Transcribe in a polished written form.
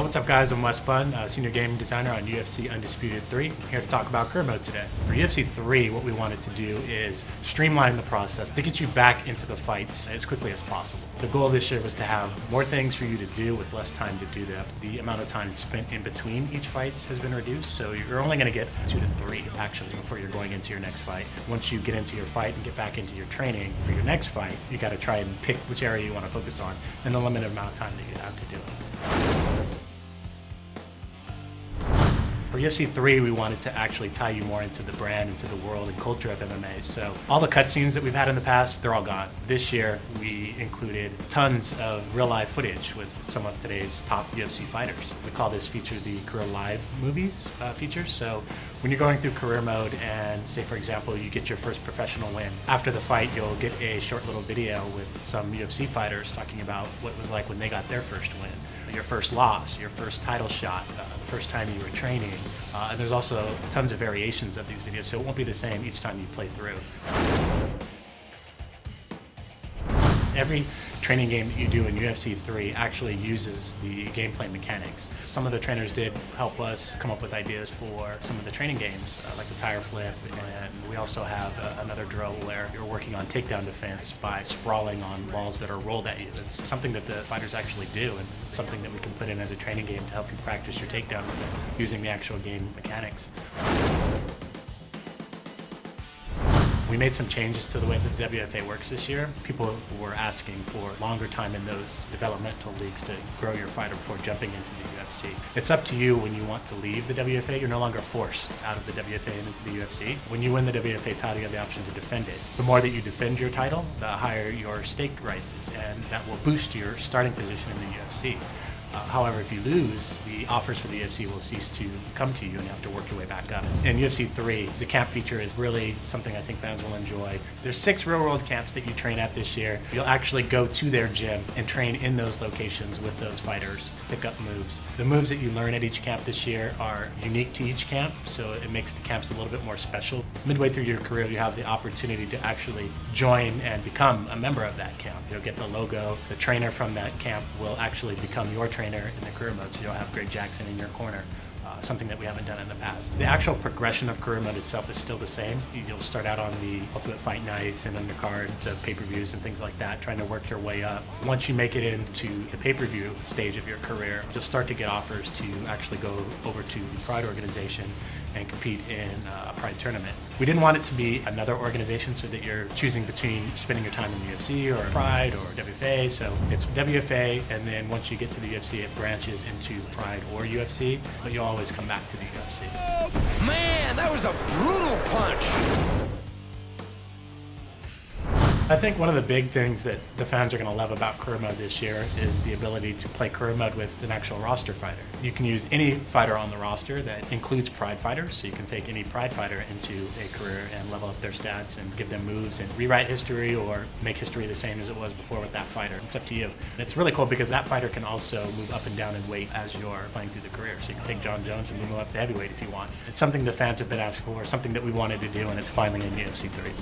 What's up guys, I'm Wes Bunn, Senior Game Designer on UFC Undisputed 3. I'm here to talk about career mode today. For UFC 3, what we wanted to do is streamline the process to get you back into the fights as quickly as possible. The goal this year was to have more things for you to do with less time to do them. The amount of time spent in between each fights has been reduced, so you're only going to get 2 to 3 actions before you're going into your next fight. Once you get into your fight and get back into your training for your next fight, you got to try and pick which area you want to focus on and the limited amount of time that you have to do it. For UFC 3, we wanted to actually tie you more into the brand, into the world and culture of MMA. So all the cutscenes that we've had in the past, they're all gone. This year, we included tons of real-life footage with some of today's top UFC fighters. We call this feature the Career Live Movies feature. So when you're going through career mode and, say, for example, you get your first professional win, after the fight, you'll get a short little video with some UFC fighters talking about what it was like when they got their first win, your first loss, your first title shot, the first time you were training. And there's also tons of variations of these videos, so it won't be the same each time you play through. Every training game that you do in UFC 3 actually uses the gameplay mechanics. Some of the trainers did help us come up with ideas for some of the training games, like the tire flip, and we also have another drill where you're working on takedown defense by sprawling on walls that are rolled at you. It's something that the fighters actually do, and it's something that we can put in as a training game to help you practice your takedown using the actual game mechanics. We made some changes to the way that the WFA works this year. People were asking for longer time in those developmental leagues to grow your fighter before jumping into the UFC. It's up to you when you want to leave the WFA. You're no longer forced out of the WFA and into the UFC. When you win the WFA title, you have the option to defend it. The more that you defend your title, the higher your stake rises, and that will boost your starting position in the UFC. However, if you lose, the offers for the UFC will cease to come to you and you have to work your way back up. In UFC 3, the camp feature is really something I think fans will enjoy. There's 6 real-world camps that you train at this year. You'll actually go to their gym and train in those locations with those fighters to pick up moves. The moves that you learn at each camp this year are unique to each camp, so it makes the camps a little bit more special. Midway through your career, you have the opportunity to actually join and become a member of that camp. You'll get the logo. The trainer from that camp will actually become your trainer in the career mode, so you'll have Greg Jackson in your corner, something that we haven't done in the past. The actual progression of career mode itself is still the same. You'll start out on the Ultimate Fight nights and undercards of pay-per-views and things like that, trying to work your way up. Once you make it into the pay-per-view stage of your career, you'll start to get offers to actually go over to the Pride organization and compete in a Pride tournament. We didn't want it to be another organization so that you're choosing between spending your time in the UFC or Pride or WFA, so it's WFA, and then once you get to the UFC it branches into Pride or UFC, but you'll always come back to the UFC. Man, that was a brutal punch! I think one of the big things that the fans are going to love about career mode this year is the ability to play career mode with an actual roster fighter. You can use any fighter on the roster that includes Pride fighters, so you can take any Pride fighter into a career and level up their stats and give them moves and rewrite history or make history the same as it was before with that fighter. It's up to you. And it's really cool because that fighter can also move up and down in weight as you're playing through the career. So you can take John Jones and move him up to heavyweight if you want. It's something the fans have been asking for, something that we wanted to do, and it's finally in UFC 3.